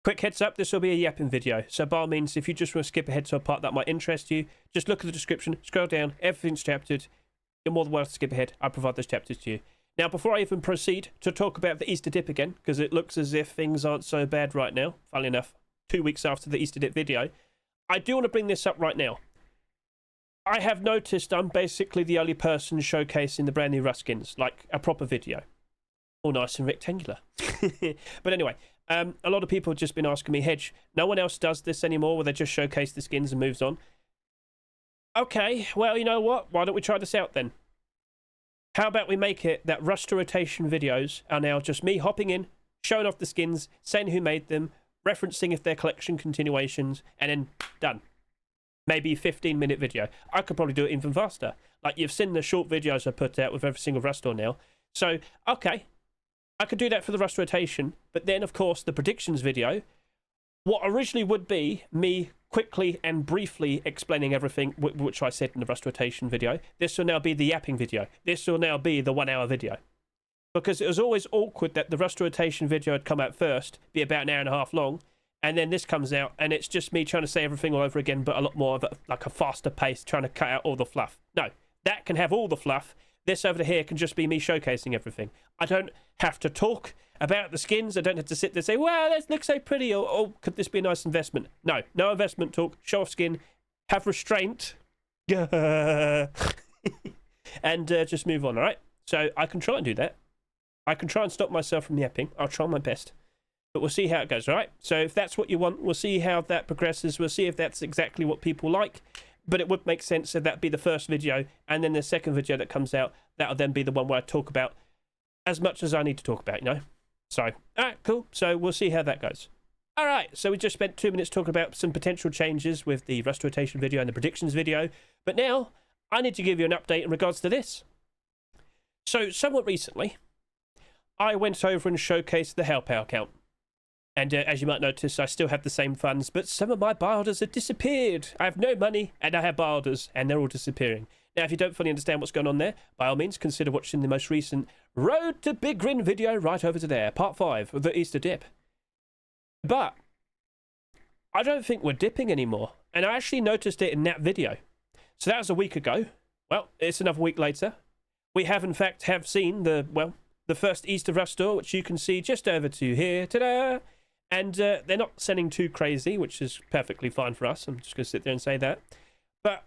Quick heads up, this will be a yapping video, so by all means, if you just want to skip ahead to a part that might interest you, just look at the description, scroll down, everything's chaptered. You're more than welcome to skip ahead. I provide those chapters to you. Now, before I even proceed to talk about the Easter dip again, because it looks as if things aren't so bad right now, funnily enough, 2 weeks after the Easter dip video, I do want to bring this up right now. I have noticed I'm basically the only person showcasing the brand new Rust skins, like a proper video. All nice and rectangular. But anyway, a lot of people have just been asking me, Hedge, no one else does this anymore where they just showcase the skins and moves on. Okay, well, you know what? Why don't we try this out then? How about we make it that Rust rotation videos are now just me hopping in, showing off the skins, saying who made them, referencing if they're collection continuations, and then done. Maybe a 15-minute video. I could probably do it even faster. Like, you've seen the short videos I put out with every single Rust store now. So, okay, I could do that for the Rust rotation, but then, of course, the predictions video, what originally would be me quickly and briefly explaining everything, which I said in the Rust rotation video, this will now be the yapping video. This will now be the 1 hour video. Because it was always awkward that the Rust rotation video had come out first, be about an hour and a half long, and then this comes out, and it's just me trying to say everything all over again, but a lot more of like a faster pace, trying to cut out all the fluff. No, that can have all the fluff. This over here can just be me showcasing everything. I don't have to talk about the skins. I don't have to sit there and say, wow, that looks so pretty, or oh, could this be a nice investment? No, no investment talk. Show off skin, have restraint, and just move on, all right? So I can try and do that. I can try and stop myself from yapping. I'll try my best. But we'll see how it goes, all right? So if that's what you want, we'll see how that progresses. We'll see if that's exactly what people like. But it would make sense that that'd be the first video, and then the second video that comes out, that'll then be the one where I talk about as much as I need to talk about, you know? So, all right, cool. So we'll see how that goes. All right, so we just spent 2 minutes talking about some potential changes with the Rust rotation video and the predictions video. But now, I need to give you an update in regards to this. So, somewhat recently, I went over and showcased the HellCore account. And as you might notice, I still have the same funds, but some of my buy orders have disappeared. I have no money, and I have buy orders, and they're all disappearing. Now, if you don't fully understand what's going on there, by all means, consider watching the most recent Road to Big Grin video right over to there, part 5 of the Easter dip. But I don't think we're dipping anymore, and I actually noticed it in that video. So that was a week ago. Well, it's another week later. We have, in fact, seen the first Easter Rust store, which you can see just over to here. Ta-da! And they're not selling too crazy, which is perfectly fine for us. I'm just going to sit there and say that. But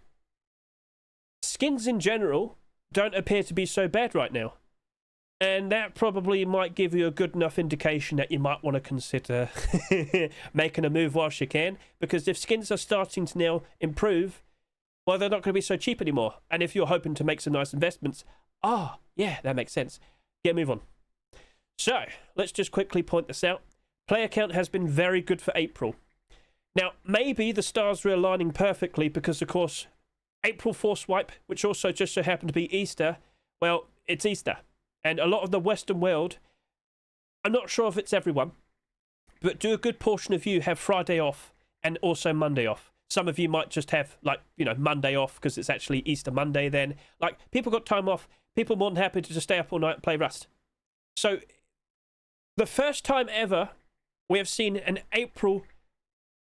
skins in general don't appear to be so bad right now. And that probably might give you a good enough indication that you might want to consider making a move whilst you can. Because if skins are starting to now improve, well, they're not going to be so cheap anymore. And if you're hoping to make some nice investments, yeah, that makes sense. Yeah, move on. So, let's just quickly point this out. Player count has been very good for April. Now, maybe the stars were aligning perfectly because, of course, April Force Wipe, which also just so happened to be Easter, well, it's Easter. And a lot of the Western world, I'm not sure if it's everyone, but do a good portion of you have Friday off and also Monday off. Some of you might just have, like, you know, Monday off because it's actually Easter Monday then. Like, people got time off. People are more than happy to just stay up all night and play Rust. So, the first time ever we have seen an April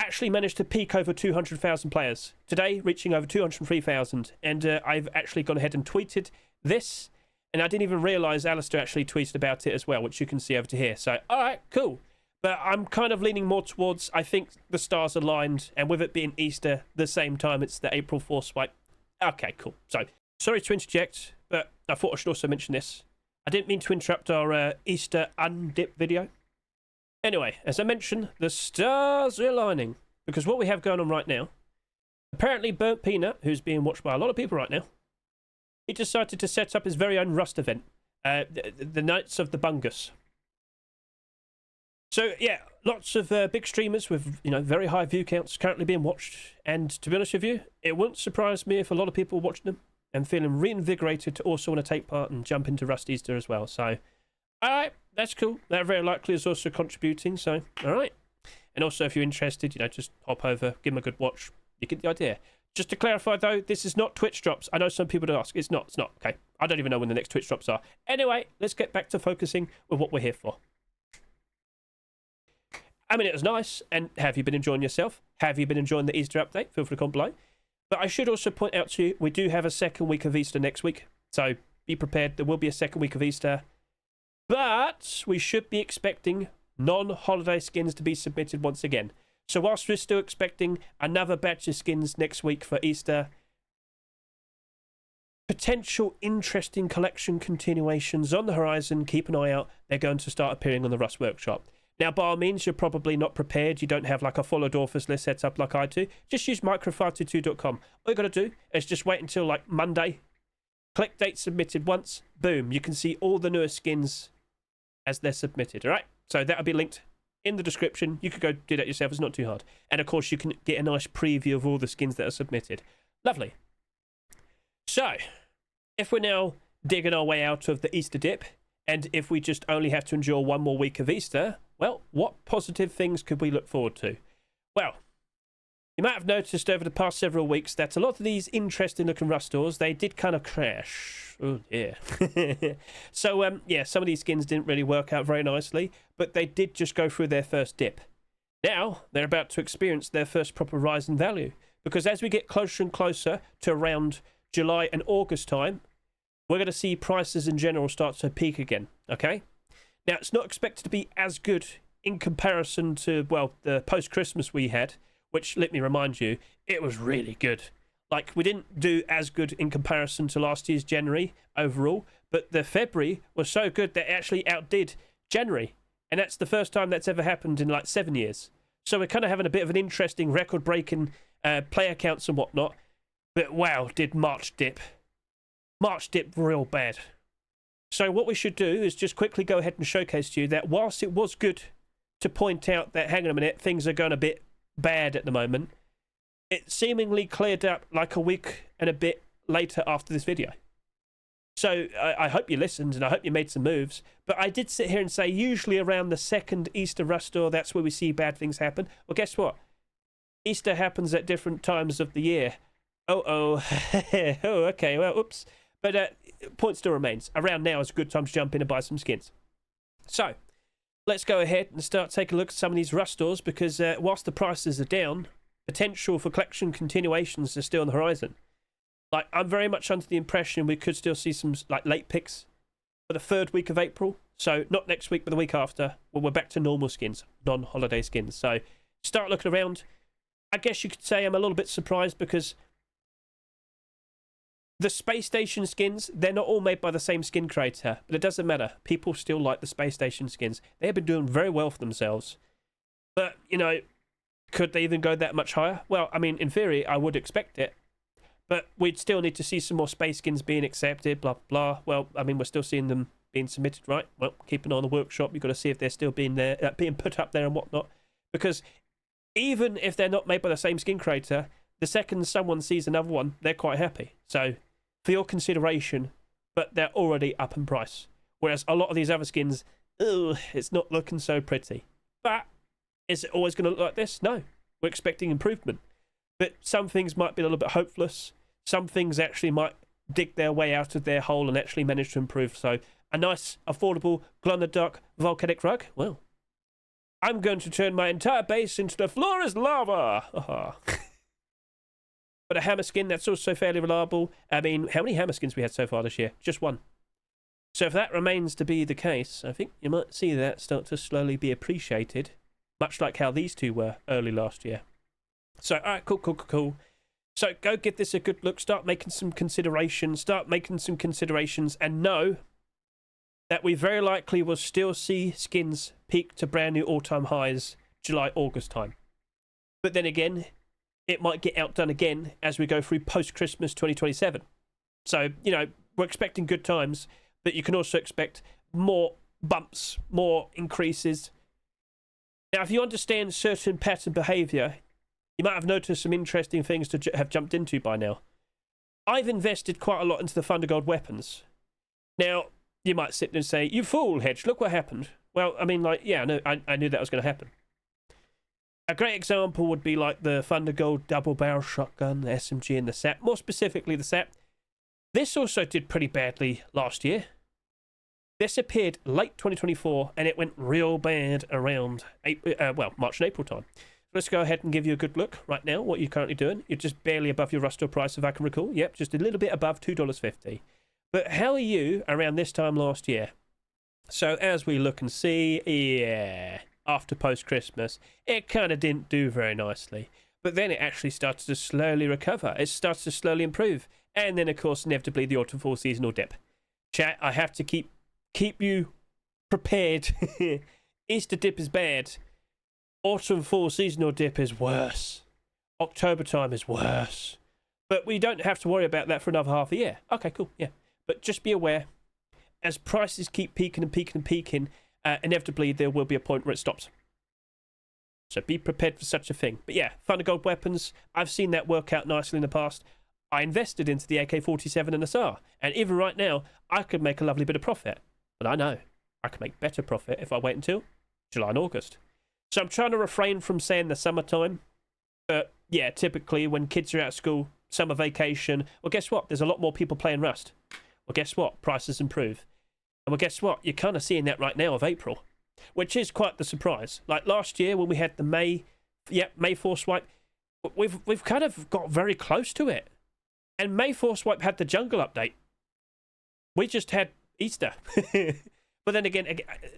actually managed to peak over 200,000 players. Today, reaching over 203,000. And I've actually gone ahead and tweeted this. And I didn't even realise Alistair actually tweeted about it as well, which you can see over to here. So, all right, cool. But I'm kind of leaning more towards, I think the stars aligned. And with it being Easter, the same time, it's the April Force Wipe. Okay, cool. So, sorry to interject, but I thought I should also mention this. I didn't mean to interrupt our Easter undip video. Anyway, as I mentioned, the stars are aligning. Because what we have going on right now, apparently Burnt Peanut, who's being watched by a lot of people right now, he decided to set up his very own Rust event. The Knights of the Bungus. So, yeah, lots of big streamers with, you know, very high view counts currently being watched. And to be honest with you, it wouldn't surprise me if a lot of people watching them and feeling reinvigorated to also want to take part and jump into Rust Easter as well. So, all right, that's cool. That very likely is also contributing. So, all right. And also, if you're interested, you know, just hop over, give them a good watch. You get the idea. Just to clarify, though, this is not Twitch drops. I know some people would ask. It's not. Okay. I don't even know when the next Twitch drops are. Anyway, let's get back to focusing with what we're here for. I mean, it was nice. And have you been enjoying yourself? Have you been enjoying the Easter update? Feel free to comment below. But I should also point out to you, we do have a second week of Easter next week. So be prepared. There will be a second week of Easter. But we should be expecting non-holiday skins to be submitted once again. So whilst we're still expecting another batch of skins next week for Easter, potential interesting collection continuations on the horizon. Keep an eye out. They're going to start appearing on the Rust Workshop. Now, by all means, you're probably not prepared. You don't have like a full Adorphus list set up like I do. Just use micro522.com. All you got to do is just wait until like Monday. Click date submitted once. Boom. You can see all the newest skins as they're submitted. All right. So that'll be linked in the description. You could go do that yourself. It's not too hard. And of course, you can get a nice preview of all the skins that are submitted. Lovely. So, if we're now digging our way out of the Easter dip, and if we just only have to endure one more week of Easter, well, what positive things could we look forward to? Well, you might have noticed over the past several weeks that a lot of these interesting looking Rust stores, they did kind of crash. Oh, yeah. So, yeah, some of these skins didn't really work out very nicely, but they did just go through their first dip. Now, they're about to experience their first proper rise in value, because as we get closer and closer to around July and August time, we're going to see prices in general start to peak again, okay? Now, it's not expected to be as good in comparison to, well, the post-Christmas we had, which, let me remind you, it was really good. Like, we didn't do as good in comparison to last year's January overall, but the February was so good that it actually outdid January. And that's the first time that's ever happened in, like, 7 years. So we're kind of having a bit of an interesting record-breaking player counts and whatnot. But, wow, did March dip. March dipped real bad. So what we should do is just quickly go ahead and showcase to you that whilst it was good to point out that, hang on a minute, things are going a bit bad at the moment, it seemingly cleared up like a week and a bit later after this video. So I hope you listened and I hope you made some moves. But I did sit here and say usually around the second Easter Rust store, that's where we see bad things happen. Well, guess what? Easter happens at different times of the year. Oh, okay, well, oops. But point still remains. Around now is a good time to jump in and buy some skins. So, let's go ahead and start taking a look at some of these Rust stores, because whilst the prices are down, potential for collection continuations are still on the horizon. Like, I'm very much under the impression we could still see some like late picks for the third week of April. So, not next week, but the week after, when we're back to normal skins, non-holiday skins. So, start looking around. I guess you could say I'm a little bit surprised because the Space Station skins, they're not all made by the same skin creator, but it doesn't matter. People still like the Space Station skins. They have been doing very well for themselves. But, you know, could they even go that much higher? Well, I mean, in theory, I would expect it. But we'd still need to see some more space skins being accepted, blah, blah. Well, I mean, we're still seeing them being submitted, right? Well, keep an eye on the workshop. You've got to see if they're still being there, being put up there and whatnot. Because even if they're not made by the same skin creator, the second someone sees another one, they're quite happy. So, for your consideration, but they're already up in price. Whereas a lot of these other skins, it's not looking so pretty. But is it always going to look like this? No. We're expecting improvement. But some things might be a little bit hopeless. Some things actually might dig their way out of their hole and actually manage to improve. So a nice, affordable, glow-in-the-dark volcanic rug. Well, I'm going to turn my entire base into the floor is lava. But a hammer skin, that's also fairly reliable. I mean, how many hammer skins we had so far this year? Just one. So if that remains to be the case, I think you might see that start to slowly be appreciated, much like how these two were early last year. So, all right, cool. So go give this a good look. Start making some considerations. And know that we very likely will still see skins peak to brand new all-time highs July, August time. But then again, it might get outdone again as we go through post-Christmas 2027. So, you know, we're expecting good times, but you can also expect more bumps, more increases. Now, if you understand certain pattern behavior, you might have noticed some interesting things to have jumped into by now. I've invested quite a lot into the Thundergold weapons. Now, you might sit there and say, you fool, Hedge, look what happened. Well, I mean, like, yeah, I knew that was going to happen. A great example would be like the Thundergold double barrel shotgun, the SMG, and the SAP. More specifically, the SAP. This also did pretty badly last year. This appeared late 2024, and it went real bad around March and April time. Let's go ahead and give you a good look right now, what you're currently doing. You're just barely above your Rustore price, if I can recall. Yep, just a little bit above $2.50. But how are you around this time last year? So as we look and see, yeah, after post-Christmas, it kind of didn't do very nicely. But then it actually started to slowly recover. It started to slowly improve. And then, of course, inevitably, the autumn-fall seasonal dip. Chat, I have to keep you prepared. Easter dip is bad. Autumn-fall seasonal dip is worse. October time is worse. But we don't have to worry about that for another half a year. Okay, cool, yeah. But just be aware, as prices keep peaking and peaking and peaking, inevitably there will be a point where it stops. So be prepared for such a thing. But yeah, Thundergold weapons, I've seen that work out nicely in the past. I invested into the AK-47 and SR, and even right now, I could make a lovely bit of profit. But I know I can make better profit if I wait until July and August. So I'm trying to refrain from saying the summertime. But yeah, typically when kids are out of school, summer vacation, well, guess what? There's a lot more people playing Rust. Well, guess what? Prices improve. And well, guess what? You're kind of seeing that right now of April, which is quite the surprise. Like last year when we had the May 4 swipe, we've kind of got very close to it. And May 4 swipe had the jungle update. We just had Easter. But then again,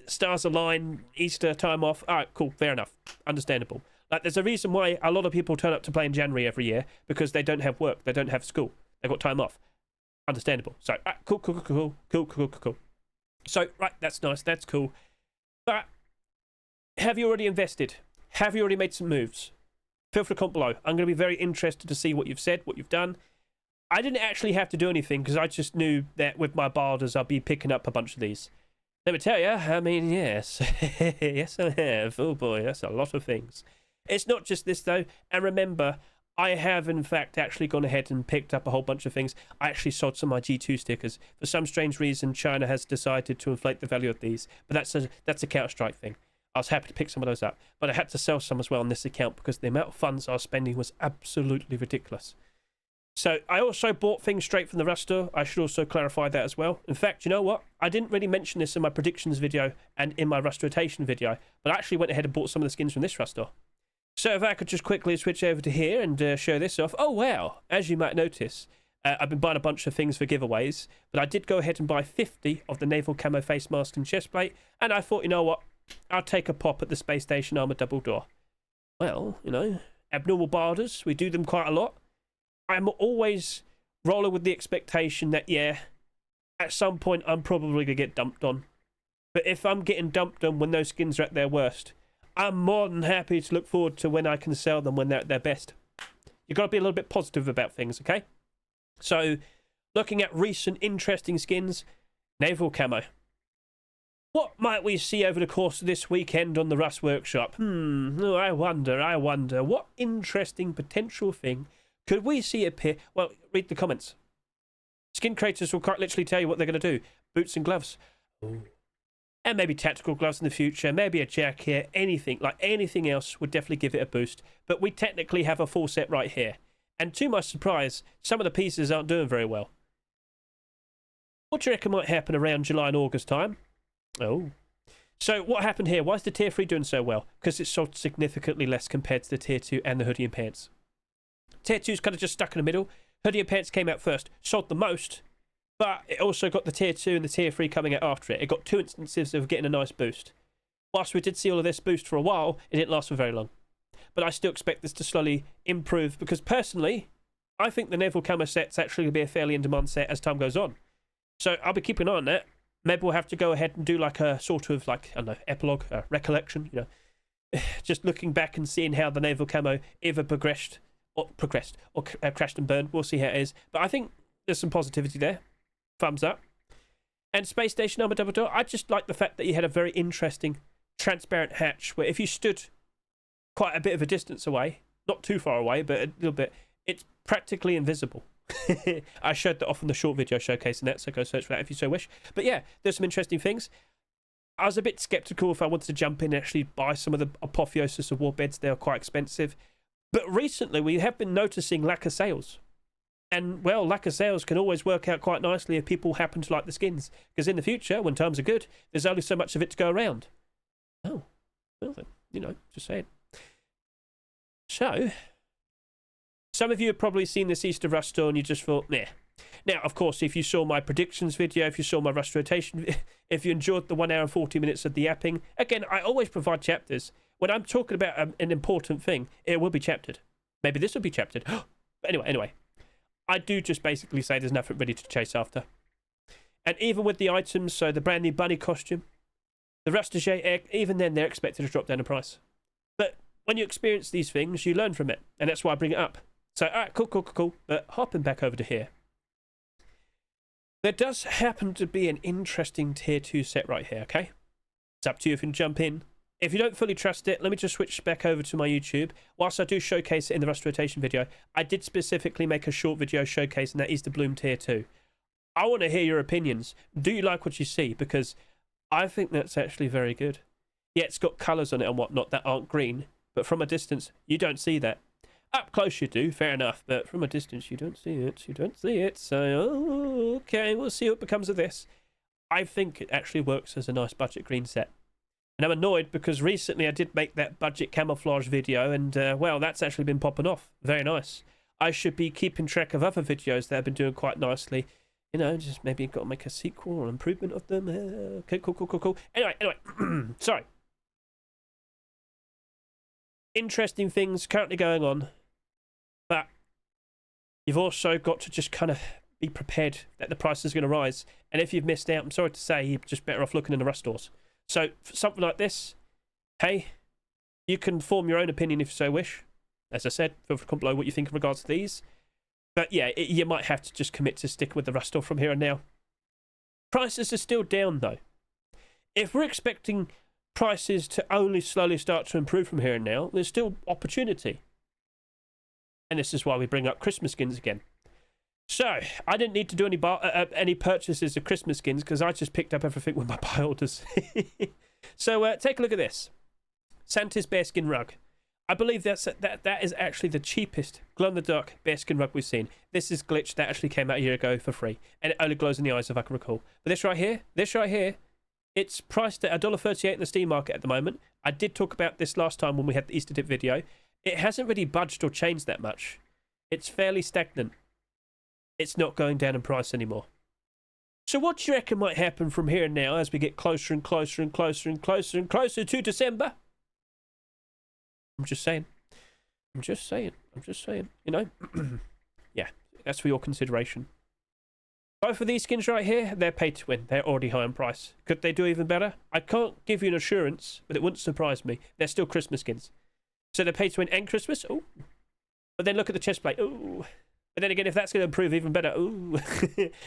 stars align, Easter time off. All right, cool, fair enough. Understandable. Like, there's a reason why a lot of people turn up to play in January every year, because they don't have work, they don't have school, they've got time off. Understandable. So, cool. So, right, that's nice, that's cool. But, have you already invested? Have you already made some moves? Feel free to comment below. I'm going to be very interested to see what you've said, what you've done. I didn't actually have to do anything, because I just knew that with my barders, I'll be picking up a bunch of these. Let me tell you, I mean, yes. Yes, I have. Oh, boy, that's a lot of things. It's not just this, though. And remember, I have, in fact, actually gone ahead and picked up a whole bunch of things. I actually sold some of my G2 stickers. For some strange reason, China has decided to inflate the value of these. But that's a Counter-Strike thing. I was happy to pick some of those up. But I had to sell some as well on this account because the amount of funds I was spending was absolutely ridiculous. So I also bought things straight from the Rustore. I should also clarify that as well. In fact, you know what? I didn't really mention this in my predictions video and in my Rust rotation video, but I actually went ahead and bought some of the skins from this Rustore. So if I could just quickly switch over to here and show this off. Oh, wow. As you might notice, I've been buying a bunch of things for giveaways, but I did go ahead and buy 50 of the Naval Camo face mask and chestplate, and I thought, you know what? I'll take a pop at the Space Station Armor double door. Well, you know, abnormal barders, we do them quite a lot. I'm always rolling with the expectation that, yeah, at some point I'm probably going to get dumped on. But if I'm getting dumped on when those skins are at their worst, I'm more than happy to look forward to when I can sell them when they're at their best. You've got to be a little bit positive about things, okay? So, looking at recent interesting skins, Naval Camo. What might we see over the course of this weekend on the Rust Workshop? Oh, I wonder. What interesting potential thing could we see appear? Well, read the comments. Skin creators will quite literally tell you what they're going to do. Boots and gloves. Ooh. And maybe tactical gloves in the future. Maybe a jacket. Anything. Like anything else would definitely give it a boost. But we technically have a full set right here. And to my surprise, some of the pieces aren't doing very well. What do you reckon might happen around July and August time? Oh. So what happened here? Why is the tier 3 doing so well? Because it's sold significantly less compared to the tier 2 and the hoodie and pants. Tier 2's kind of just stuck in the middle. Hoodie and pants came out first, sold the most, but it also got the tier 2 and the tier 3 coming out after it. It got 2 instances of getting a nice boost. Whilst we did see all of this boost for a while, it didn't last for very long. But I still expect this to slowly improve because personally, I think the Naval Camo set's actually going to be a fairly in-demand set as time goes on. So I'll be keeping an eye on that. Maybe we'll have to go ahead and do like a sort of like, I don't know, epilogue, recollection, you know. Just looking back and seeing how the Naval Camo either progressed or crashed and burned. We'll see how it is. But I think there's some positivity there. Thumbs up. And Space Station Armor double door, I just like the fact that you had a very interesting transparent hatch where if you stood quite a bit of a distance away, not too far away, but a little bit, it's practically invisible. I showed that off in the short video showcasing that, so go search for that if you so wish. But yeah, there's some interesting things. I was a bit skeptical if I wanted to jump in and actually buy some of the Apotheosis of War beds. They are quite expensive. But recently, we have been noticing lack of sales. And, well, lack of sales can always work out quite nicely if people happen to like the skins. Because in the future, when times are good, there's only so much of it to go around. Oh, well then, you know, just saying. So, some of you have probably seen this Easter Rush store and you just thought, meh. Now, of course, if you saw my predictions video, if you saw my Rush rotation, if you enjoyed the 1 hour and 40 minutes of the yapping, again, I always provide chapters. When I'm talking about an important thing, it will be chaptered. Maybe this will be chaptered. But anyway. I do just basically say there's nothing ready to chase after. And even with the items, so the brand new bunny costume, the Rustige egg, even then they're expected to drop down in price. But when you experience these things, you learn from it. And that's why I bring it up. So, alright, cool. But hopping back over to here. There does happen to be an interesting tier 2 set right here, okay? It's up to you if you can jump in. If you don't fully trust it, let me just switch back over to my YouTube. Whilst I do showcase it in the Rust Rotation video, I did specifically make a short video showcasing that Easter Bloom Tier 2. I want to hear your opinions. Do you like what you see? Because I think that's actually very good. Yeah, it's got colours on it and whatnot that aren't green, but from a distance, you don't see that. Up close you do, fair enough, but from a distance you don't see it. So, okay, we'll see what becomes of this. I think it actually works as a nice budget green set. And I'm annoyed because recently I did make that budget camouflage video and, well, that's actually been popping off. Very nice. I should be keeping track of other videos that have been doing quite nicely. You know, just maybe got to make a sequel or improvement of them. Okay, cool. Anyway, sorry. Interesting things currently going on. But you've also got to just kind of be prepared that the price is going to rise. And if you've missed out, I'm sorry to say, you're just better off looking in the Rust stores. So, for something like this, hey, you can form your own opinion if you so wish. As I said, feel free to comment below what you think in regards to these. But yeah, you might have to just commit to sticking with the Rust store from here and now. Prices are still down, though. If we're expecting prices to only slowly start to improve from here and now, there's still opportunity. And this is why we bring up Christmas skins again. So, I didn't need to do any purchases of Christmas skins because I just picked up everything with my buy orders. So, take a look at this. Santa's bearskin rug. I believe that is actually the cheapest glow-in-the-dark bearskin rug we've seen. This is glitch that actually came out a year ago for free. And it only glows in the eyes, if I can recall. But this right here, it's priced at $1.38 in the Steam market at the moment. I did talk about this last time when we had the Easter dip video. It hasn't really budged or changed that much. It's fairly stagnant. It's not going down in price anymore. So what do you reckon might happen from here and now as we get closer and closer to December? I'm just saying. You know? Yeah, that's for your consideration. Both of these skins right here, they're paid to win. They're already high in price. Could they do even better? I can't give you an assurance, but it wouldn't surprise me. They're still Christmas skins. So they're paid to win and Christmas. Ooh. But then look at the chest plate. Ooh. But then again, if that's going to improve even better, ooh.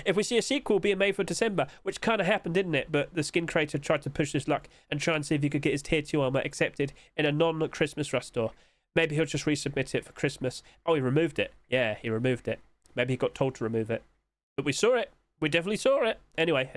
If we see a sequel being made for December, which kind of happened, didn't it? But the skin creator tried to push his luck and try and see if he could get his tier 2 armor accepted in a non-Christmas Rust store. Maybe he'll just resubmit it for Christmas. Oh, he removed it. Yeah, he removed it. Maybe he got told to remove it. But we saw it. We definitely saw it. Anyway.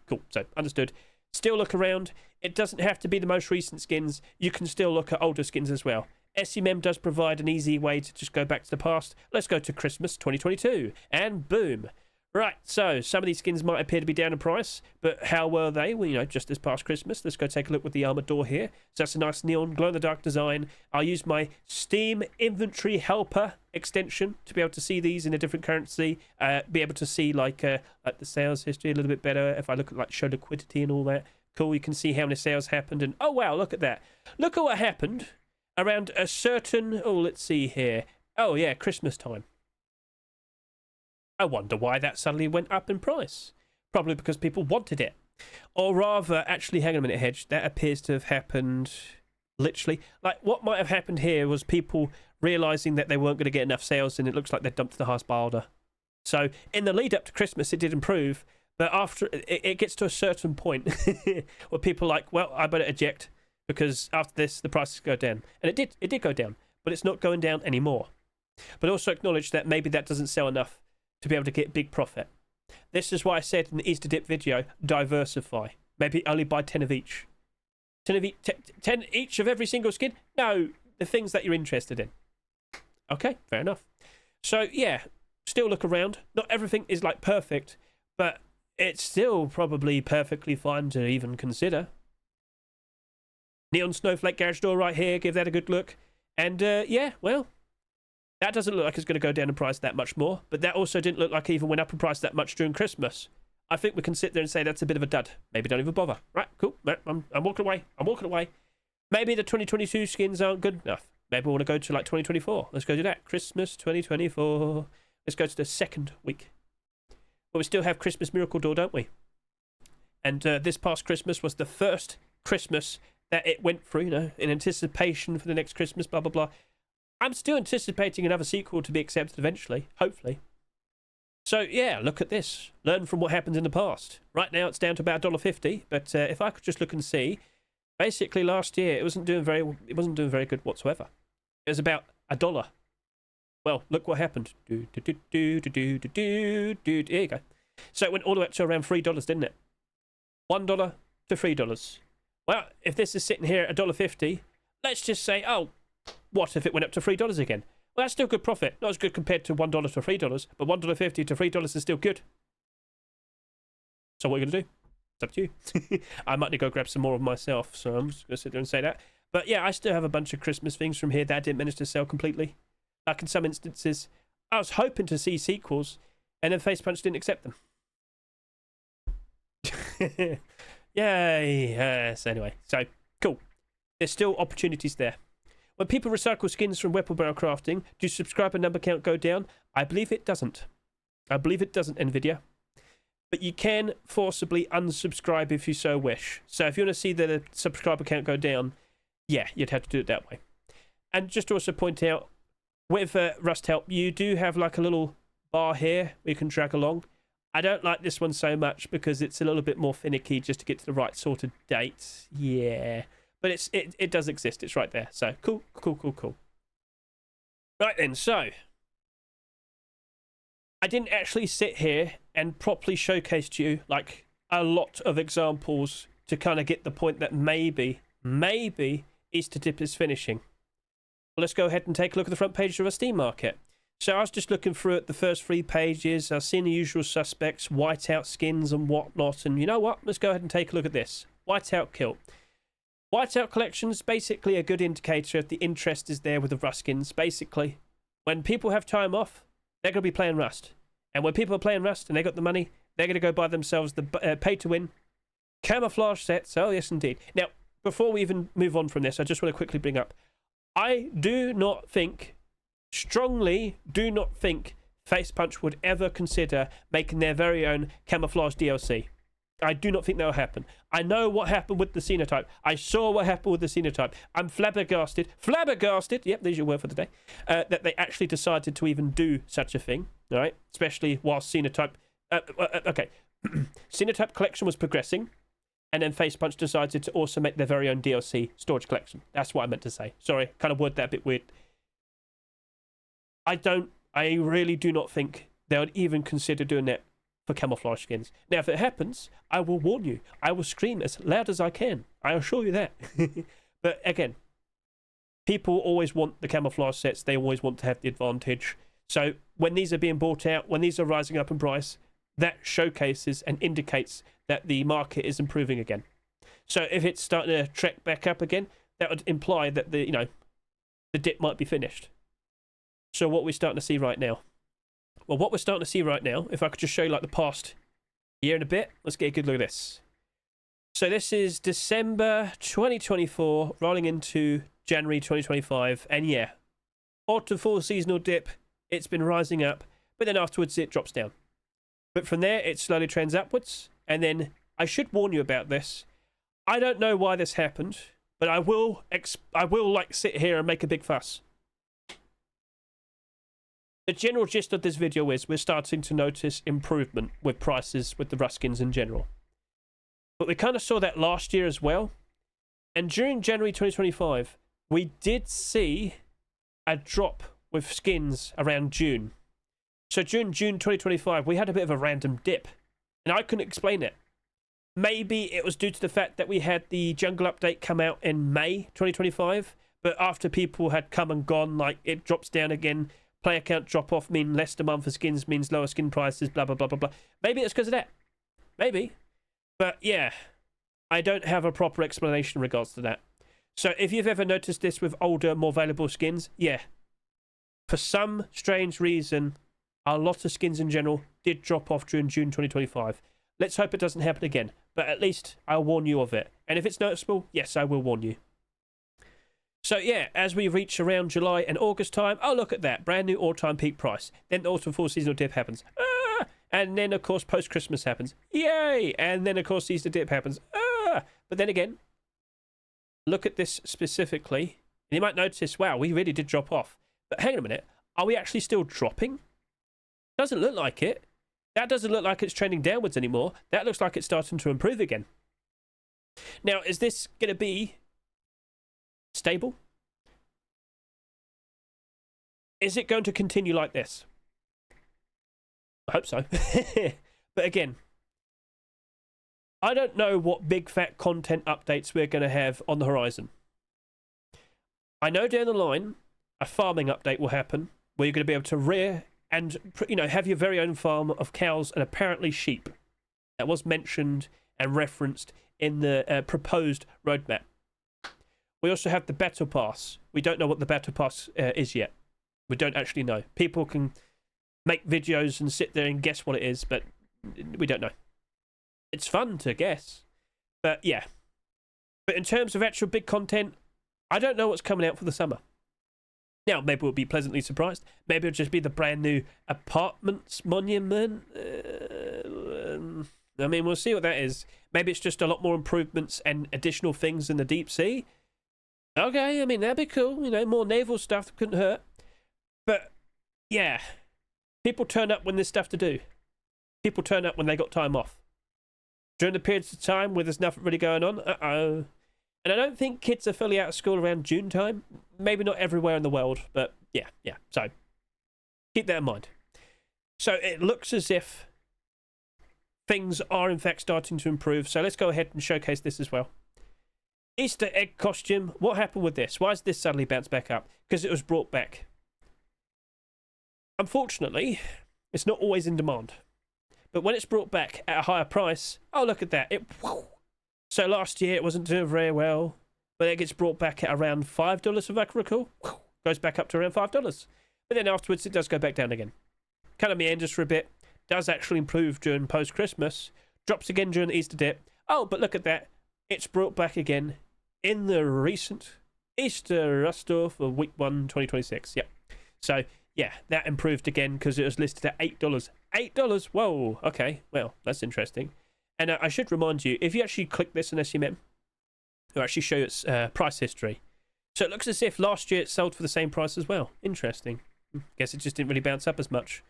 Cool. So, understood. Still look around. It doesn't have to be the most recent skins. You can still look at older skins as well. SEMM does provide an easy way to just go back to the past. Let's go to Christmas 2022. And boom. Right, so some of these skins might appear to be down in price, but how were they? Well, you know, just this past Christmas. Let's go take a look with the armored door here. So that's a nice neon glow-in-the-dark design. I'll use my Steam Inventory Helper extension to be able to see these in a different currency. Be able to see like the sales history a little bit better. If I look at like show liquidity and all that. Cool, you can see how many sales happened. And oh wow, look at that. Look at what happened around a certain, oh, let's see here. Oh yeah, Christmas time. I wonder why that suddenly went up in price. Probably because people wanted it. Or rather, actually, hang on a minute, Hedge. That appears to have happened literally. Like, what might have happened here was people realising that they weren't going to get enough sales and it looks like they dumped the highest buy order. So, in the lead up to Christmas, it did improve. But after, it gets to a certain point where people are like, well, I better eject because after this, the prices go down. And it did go down. But it's not going down anymore. But also acknowledge that maybe that doesn't sell enough to be able to get big profit. This is why I said in the Easter dip video, diversify. Maybe only buy 10 of each. 10 each of every single skin? No, the things that you're interested in. Okay, fair enough. So, yeah, Still look around. Not everything is like perfect, but it's still probably perfectly fine to even consider. Neon Snowflake garage door right here. Give that a good look. And yeah, well, that doesn't look like it's going to go down in price that much more, but that also didn't look like it even went up in price that much during Christmas. I think we can sit there and say that's a bit of a dud. Maybe don't even bother. Right, cool. I'm walking away. I'm walking away. Maybe the 2022 skins aren't good enough. Maybe we want to go to like 2024. Let's go do that. Christmas 2024. Let's go to the second week. But we still have Christmas Miracle Door, don't we? And this past Christmas was the first Christmas that it went through, you know, in anticipation for the next Christmas, blah, blah, blah. I'm still anticipating another sequel to be accepted eventually, hopefully. So, yeah, look at this. Learn from what happened in the past. Right now, it's down to about $1.50, but if I could just look and see, basically last year, it wasn't doing very good whatsoever. It was about $1. Well, look what happened. Here you go. So it went all the way up to around $3, didn't it? $1 to $3. Well, if this is sitting here at $1.50, let's just say, oh, what if it went up to $3 again? Well, that's still good profit. Not as good compared to $1 to $3, but $1.50 to $3 is still good. So what are you going to do? It's up to you. I might need to go grab some more of myself, so I'm just going to sit there and say that. But yeah, I still have a bunch of Christmas things from here that I didn't manage to sell completely. Like in some instances, I was hoping to see sequels, and then Facepunch didn't accept them. Yay! Yes, anyway, so cool. There's still opportunities there. When people recycle skins from weapon barrel crafting, do subscriber number count go down? I believe it doesn't. I believe it doesn't, NVIDIA. But you can forcibly unsubscribe if you so wish. So if you want to see the subscriber count go down, yeah, you'd have to do it that way. And just to also point out, with Rust Help, you do have like a little bar here where you can drag along. I don't like this one so much because it's a little bit more finicky just to get to the right sort of dates. Yeah. But it does exist. It's right there. So cool. Right then, so I didn't actually sit here and properly showcase to you like a lot of examples to kind of get the point that maybe Easter Dip is finishing. Well, let's go ahead and take a look at the front page of our Steam market. So I was just looking through at the first 3 pages. I've seen the usual suspects, whiteout skins and whatnot. And you know what? Let's go ahead and take a look at this. Whiteout Kilt. Whiteout Collection is basically a good indicator if the interest is there with the Rust skins. Basically, when people have time off, they're going to be playing Rust. And when people are playing Rust and they got the money, they're going to go buy themselves the pay-to-win camouflage sets. Oh, yes, indeed. Now, before we even move on from this, I just want to quickly bring up, I do not think, strongly do not think, Facepunch would ever consider making their very own camouflage DLC. I do not think that will happen. I know what happened with the Xenotype. I saw what happened with the Xenotype. I'm flabbergasted, yep, there's your word for the day, that they actually decided to even do such a thing, all right? Especially while Xenotype, okay, Xenotype Collection was progressing, and then Facepunch decided to also make their very own DLC storage collection. That's what I meant to say. Sorry, kind of worded that a bit weird. I really do not think they would even consider doing that for camouflage skins. Now, if it happens, I will warn you. I will scream as loud as I can. I assure you that. But again, people always want the camouflage sets. They always want to have the advantage. So when these are being bought out, when these are rising up in price, that showcases and indicates that the market is improving again. So if it's starting to trek back up again, that would imply that the dip might be finished. So what we're starting to see right now. Well, what we're starting to see right now, if I could just show you like the past year and a bit, let's get a good look at this. So this is December 2024, rolling into January 2025, and yeah, autumn fall seasonal dip, it's been rising up, but then afterwards it drops down. But from there, it slowly trends upwards, and then I should warn you about this. I don't know why this happened, but I will like sit here and make a big fuss. The general gist of this video is we're starting to notice improvement with prices with the Rust skins in general. But we kind of saw that last year as well. And during January 2025, we did see a drop with skins around June. So during June 2025, we had a bit of a random dip. And I couldn't explain it. Maybe it was due to the fact that we had the jungle update come out in May 2025. But after people had come and gone, like it drops down again player count drop off mean less demand for skins means lower skin prices, blah, blah, blah, blah, blah. Maybe it's because of that. Maybe. But yeah, I don't have a proper explanation in regards to that. So if you've ever noticed this with older, more valuable skins, yeah. For some strange reason, a lot of skins in general did drop off during June 2025. Let's hope it doesn't happen again. But at least I'll warn you of it. And if it's noticeable, yes, I will warn you. So yeah, as we reach around July and August time, oh, look at that. Brand new all-time peak price. Then the autumn fall seasonal dip happens. Ah! And then, of course, post-Christmas happens. Yay! And then, of course, the Easter dip happens. Ah! But then again, look at this specifically. And you might notice, wow, we really did drop off. But hang on a minute. Are we actually still dropping? Doesn't look like it. That doesn't look like it's trending downwards anymore. That looks like it's starting to improve again. Now, is this going to be stable? Is it going to continue like this? I hope so. But again, I don't know what big fat content updates we're going to have on the horizon. I know down the line a farming update will happen where you're going to be able to rear and, you know, have your very own farm of cows and apparently sheep. That was mentioned and referenced in the proposed roadmap. We also have the battle pass. We don't know what the battle pass is yet. We don't actually know. People can make videos and sit there and guess what it is, but we don't know. It's fun to guess, but yeah. But in terms of actual big content, I don't know what's coming out for the summer. Now, maybe we'll be pleasantly surprised. Maybe it'll just be the brand new apartments monument. I mean, we'll see what that is. Maybe it's just a lot more improvements and additional things in the deep sea. Okay, I mean, that'd be cool. You know, more naval stuff couldn't hurt. But, yeah. People turn up when there's stuff to do. People turn up when they got time off. During the periods of time where there's nothing really going on, uh-oh. And I don't think kids are fully out of school around June time. Maybe not everywhere in the world, but yeah. So, keep that in mind. So, it looks as if things are in fact starting to improve. So, let's go ahead and showcase this as well. Easter egg costume. What happened with this? Why has this suddenly bounced back up? Because it was brought back. Unfortunately, it's not always in demand. But when it's brought back at a higher price, oh, look at that. So last year it wasn't doing very well, but it gets brought back at around $5, if I can recall. Goes back up to around $5. But then afterwards it does go back down again. Kind of meanders for a bit. Does actually improve during post-Christmas. Drops again during the Easter dip. Oh, but look at that. It's brought back again in the recent Easter rust-off of week 1, 2026. Yep. So, yeah, that improved again because it was listed at $8. $8? Whoa. Okay. Well, that's interesting. And I should remind you, if you actually click this in SEMM, it'll actually show its price history. So it looks as if last year it sold for the same price as well. Interesting. Guess it just didn't really bounce up as much.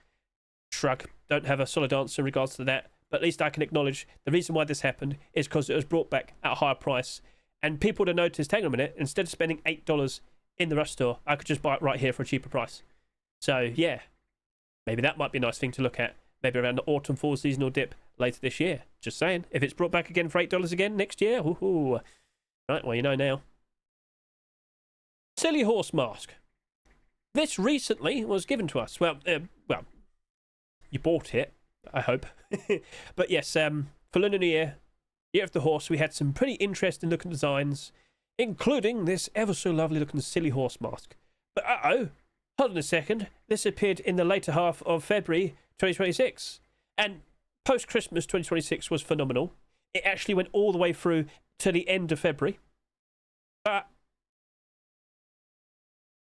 Shrug. Don't have a solid answer in regards to that. But at least I can acknowledge the reason why this happened is because it was brought back at a higher price. And people would have noticed, hang on a minute, instead of spending $8 in the Rust store, I could just buy it right here for a cheaper price. So, yeah. Maybe that might be a nice thing to look at. Maybe around the autumn fall seasonal dip later this year. Just saying. If it's brought back again for $8 again next year, woohoo. Right, well, you know now. Silly horse mask. This recently was given to us. Well, you bought it, I hope. But yes, for Lunar New Year, Year of the Horse, we had some pretty interesting looking designs, including this ever so lovely looking silly horse mask. But hold on a second. This appeared in the later half of February 2026. And post-Christmas 2026 was phenomenal. It actually went all the way through to the end of February. But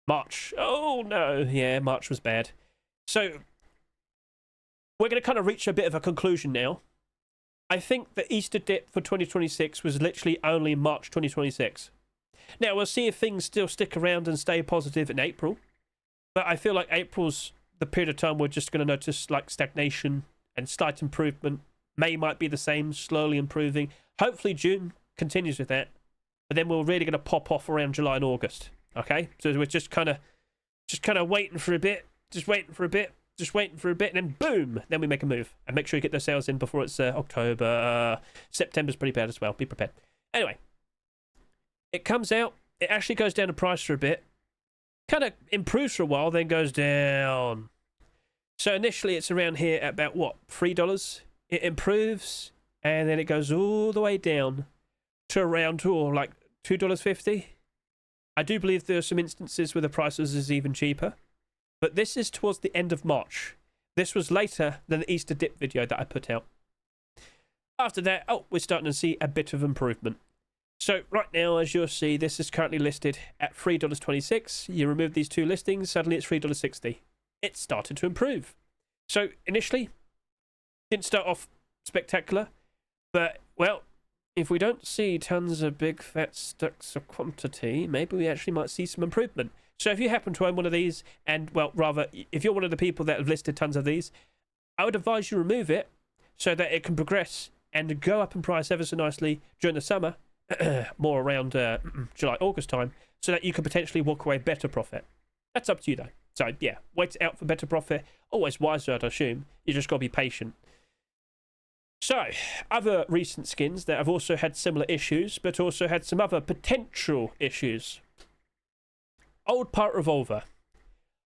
March. Oh, no. Yeah, March was bad. So we're going to kind of reach a bit of a conclusion now. I think the Easter dip for 2026 was literally only March 2026. Now, we'll see if things still stick around and stay positive in April. But I feel like April's the period of time we're just going to notice like stagnation and slight improvement. May might be the same, slowly improving. Hopefully June continues with that. But then we're really going to pop off around July and August. Okay? So we're just kind of waiting for a bit. Just waiting for a bit. And then boom! Then we make a move. And make sure you get those sales in before it's October. September's pretty bad as well. Be prepared. Anyway. It comes out. It actually goes down in price for a bit. kind of improves for a while, then goes down. So initially it's around here at about, what, $3? It improves, and then it goes all the way down to around, like $2.50. I do believe there are some instances where the prices is even cheaper. But this is towards the end of March. This was later than the Easter dip video that I put out. After that, we're starting to see a bit of improvement. So right now, as you'll see, this is currently listed at $3.26. You remove these two listings, suddenly it's $3.60. It started to improve. So initially, didn't start off spectacular, but, well, if we don't see tons of big fat stacks of quantity, maybe we actually might see some improvement. So if you happen to own one of these, and, well, rather, if you're one of the people that have listed tons of these, I would advise you remove it so that it can progress and go up in price ever so nicely during the summer, more around July, August time, so that you could potentially walk away better profit. That's up to you, though. So, yeah, wait out for better profit. Always wiser, I'd assume. You just got to be patient. So, other recent skins that have also had similar issues, but also had some other potential issues. Old Pirate Revolver.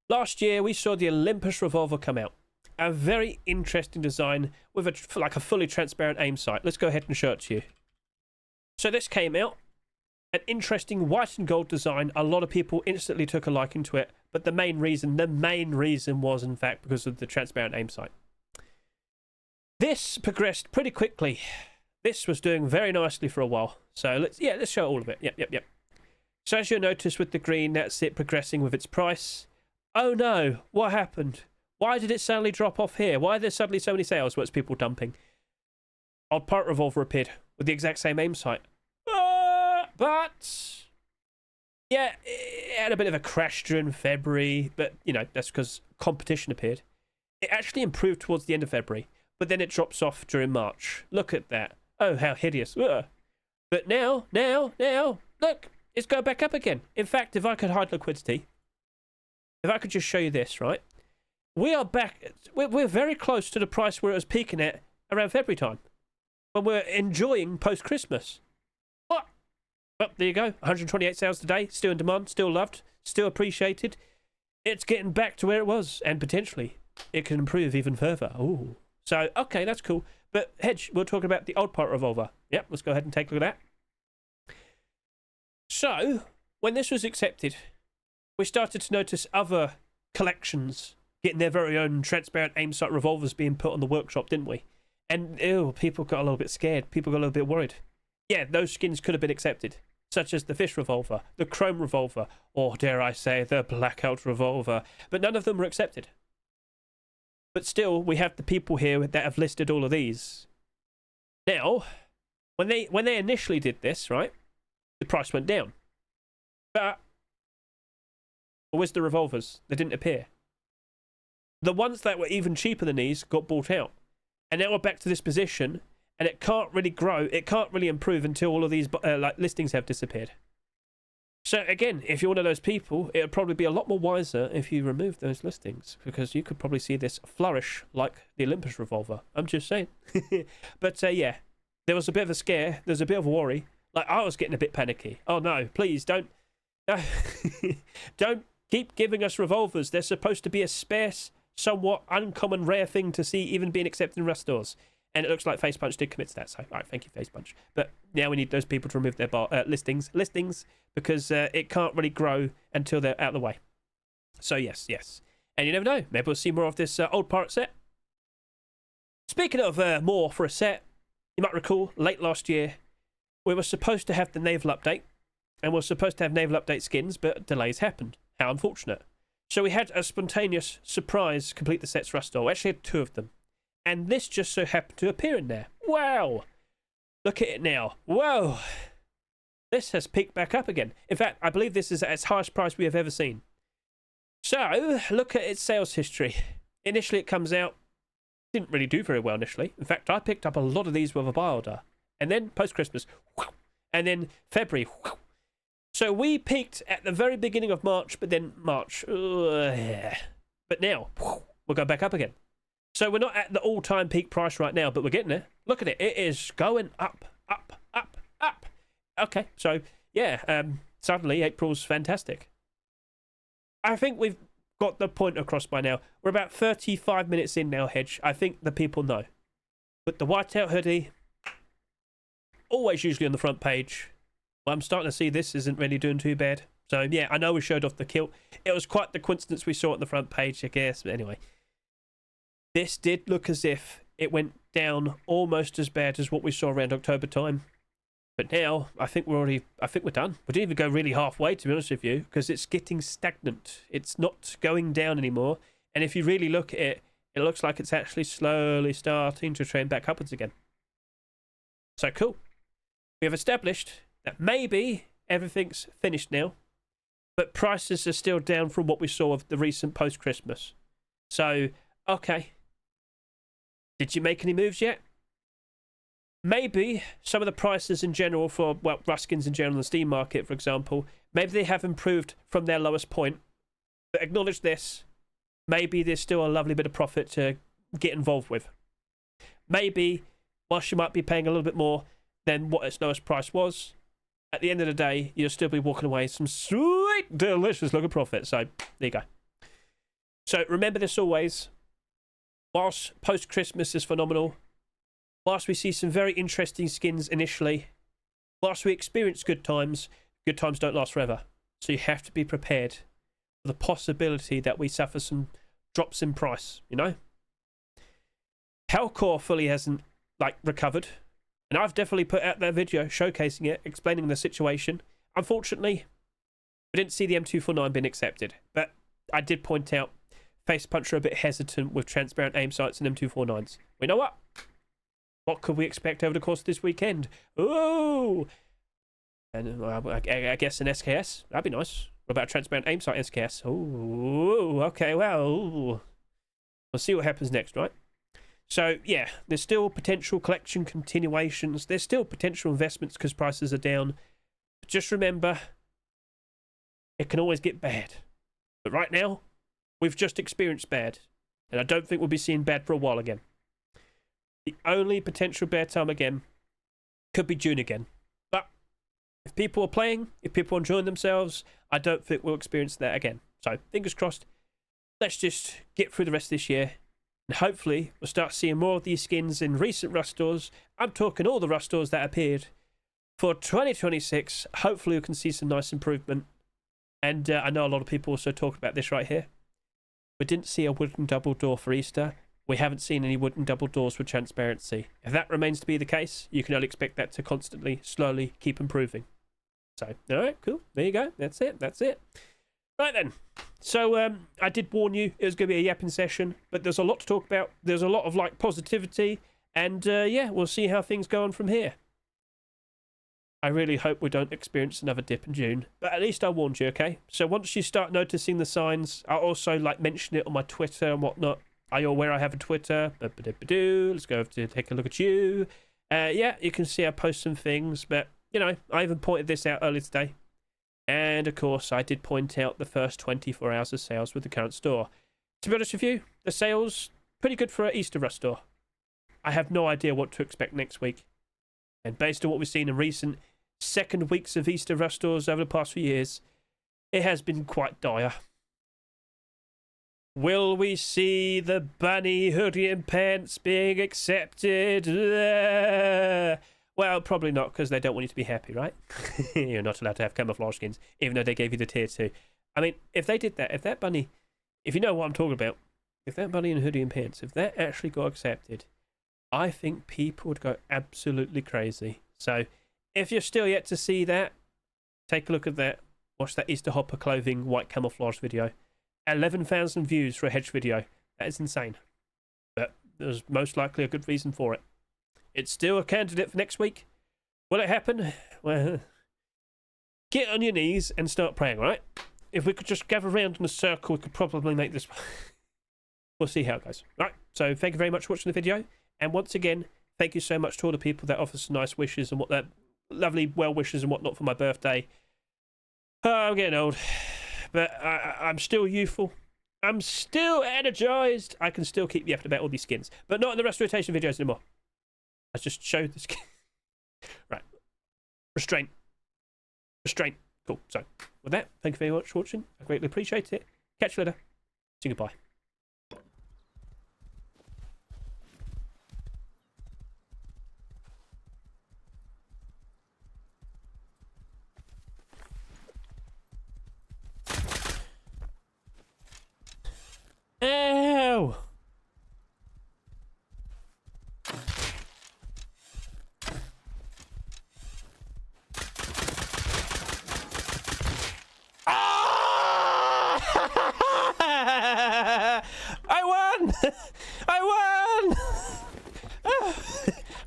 Last year, we saw the Olympus Revolver come out. A very interesting design with a fully transparent aim sight. Let's go ahead and show it to you. So this came out. An interesting white and gold design. A lot of people instantly took a liking to it, but the main reason was, in fact, because of the transparent aim sight. This progressed pretty quickly. This was doing very nicely for a while. So let's show all of it. Yep. So as you'll notice with the green, that's it progressing with its price. Oh no, what happened? Why did it suddenly drop off here? Why are there suddenly so many sales? What's people dumping? Old Pirate Revolver appeared with the exact same aim sight. But yeah, it had a bit of a crash during February, but you know, that's because competition appeared. It actually improved towards the end of February, but then it drops off during March. Look at that. Oh, how hideous. But now, look, it's going back up again. In fact, if I could hide liquidity, if I could just show you this, right? We are back. We're very close to the price where it was peaking at around February time, when we're enjoying post-Christmas. What? Well, there you go. 128 sales today. Still in demand. Still loved. Still appreciated. It's getting back to where it was, and potentially it can improve even further. Ooh. So, okay, that's cool. But, Hedge, we're talking about the Old Pirate Revolver. Yep, let's go ahead and take a look at that. So, when this was accepted, we started to notice other collections getting their very own transparent aim sight revolvers being put on the workshop, didn't we? And, people got a little bit scared. People got a little bit worried. Yeah, those skins could have been accepted, such as the Fish Revolver, the Chrome Revolver, or, dare I say, the Blackout Revolver. But none of them were accepted. But still, we have the people here that have listed all of these. Now, when they initially did this, right, the price went down. But where's the revolvers? They didn't appear. The ones that were even cheaper than these got bought out. And now we're back to this position, and it can't really grow, it can't really improve until all of these listings have disappeared. So again, if you're one of those people, it would probably be a lot more wiser if you remove those listings, because you could probably see this flourish like the Olympus Revolver. I'm just saying. But yeah, there was a bit of a scare, there's a bit of a worry. Like, I was getting a bit panicky. Oh no, please don't don't keep giving us revolvers. They're supposed to be a sparse, somewhat uncommon, rare thing to see even being accepted in rust stores. And it looks like Face Punch did commit to that. So, all right, thank you, Face Punch. But now we need those people to remove their listings, because it can't really grow until they're out of the way. So, yes. And you never know. Maybe we'll see more of this old pirate set. Speaking of more for a set, you might recall, late last year, we were supposed to have the Naval update. And we were supposed to have Naval update skins, but delays happened. How unfortunate. So we had a spontaneous surprise complete the sets rust store. We actually had 2 of them. And this just so happened to appear in there. Wow! Look at it now. Whoa! This has peaked back up again. In fact, I believe this is at its highest price we have ever seen. So, look at its sales history. Initially it comes out, didn't really do very well initially. In fact, I picked up a lot of these with a buy order. And then post-Christmas, and then February. So we peaked at the very beginning of March, but then March. But now, we'll go back up again. So we're not at the all-time peak price right now, but we're getting there. Look at it. It is going up. Okay, so, yeah, suddenly April's fantastic. I think we've got the point across by now. We're about 35 minutes in now, Hedge. I think the people know. But the Whiteout Hoodie, always usually on the front page. Well, I'm starting to see this isn't really doing too bad. So, yeah, I know we showed off the kilt. It was quite the coincidence we saw it on the front page, I guess. But anyway, this did look as if it went down almost as bad as what we saw around October time. But now, I think we're done. We didn't even go really halfway, to be honest with you, because it's getting stagnant. It's not going down anymore. And if you really look at it, it looks like it's actually slowly starting to trend back upwards again. So cool. We have established that maybe everything's finished now, but prices are still down from what we saw of the recent post-Christmas. So, okay. Did you make any moves yet? Maybe some of the prices in general for, well, Ruskins in general in the Steam market, for example, maybe they have improved from their lowest point. But acknowledge this, maybe there's still a lovely bit of profit to get involved with. Maybe, whilst you might be paying a little bit more than what its lowest price was, at the end of the day, you'll still be walking away with some sweet, delicious looking profit. So, there you go. So, remember this always. Whilst post-Christmas is phenomenal, whilst we see some very interesting skins initially, whilst we experience good times don't last forever. So you have to be prepared for the possibility that we suffer some drops in price, you know? HellCore fully hasn't, recovered. And I've definitely put out that video showcasing it, explaining the situation. Unfortunately, we didn't see the M249 being accepted. But I did point out Face Puncher a bit hesitant with transparent aim sights and M249s. We know what? What could we expect over the course of this weekend? Ooh! And I guess an SKS. That'd be nice. What about a transparent aim sight SKS? Ooh, okay, well. We'll see what happens next, right? So, yeah, there's still potential collection continuations. There's still potential investments because prices are down. But just remember, it can always get bad. But right now, we've just experienced bad. And I don't think we'll be seeing bad for a while again. The only potential bad time again could be June again. But if people are playing, if people are enjoying themselves, I don't think we'll experience that again. So, fingers crossed. Let's just get through the rest of this year. And hopefully, we'll start seeing more of these skins in recent Rust stores. I'm talking all the Rust stores that appeared. For 2026, hopefully we can see some nice improvement. And I know a lot of people also talk about this right here. We didn't see a wooden double door for Easter. We haven't seen any wooden double doors with transparency. If that remains to be the case, you can only expect that to constantly, slowly keep improving. So, alright, cool. There you go. That's it. That's it. Right then. So, I did warn you it was going to be a yapping session, but there's a lot to talk about. There's a lot of, positivity. And, yeah, we'll see how things go on from here. I really hope we don't experience another dip in June. But at least I warned you, okay? So, once you start noticing the signs, I'll also, mention it on my Twitter and whatnot. Are you aware I have a Twitter? Let's go to take a look at you. Yeah, you can see I post some things, but, I even pointed this out earlier today. And, of course, I did point out the first 24 hours of sales with the current store. To be honest with you, the sales, pretty good for an Easter Rust store. I have no idea what to expect next week. And based on what we've seen in recent second weeks of Easter Rust stores over the past few years, it has been quite dire. Will we see the bunny hoodie and pants being accepted? Well, probably not, because they don't want you to be happy, right? You're not allowed to have camouflage skins, even though they gave you the tier 2. I mean, if they did that, if that bunny, if you know what I'm talking about, if that bunny and hoodie and pants, if that actually got accepted, I think people would go absolutely crazy. So, if you're still yet to see that, take a look at that. Watch that Easter Hopper clothing white camouflage video. 11,000 views for a Hedge video. That is insane. But there's most likely a good reason for it. It's still a candidate for next week. Will it happen? Well, get on your knees and start praying, right? If we could just gather around in a circle, we could probably make this. We'll see how it goes. Right. So thank you very much for watching the video. And once again, thank you so much to all the people that offer some nice wishes and what that lovely well wishes and whatnot for my birthday. I'm getting old. But I'm still youthful. I'm still energized. I can still keep yapping about all these skins. But not in the rest rotation videos anymore. I just showed the skin. Right. Restraint. Restraint. Cool. So, with that, thank you very much for watching. I greatly appreciate it. Catch you later. Say goodbye. Ow! I won! I won!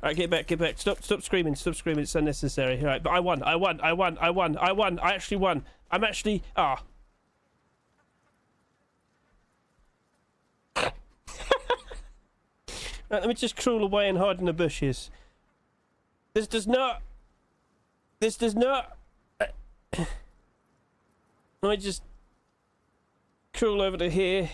Alright, get back, get back. Stop screaming, stop screaming. It's unnecessary. Alright, but I won. I actually won. I'm actually... Right, let me just crawl away and hide in the bushes. This does not... Let me just crawl over to here.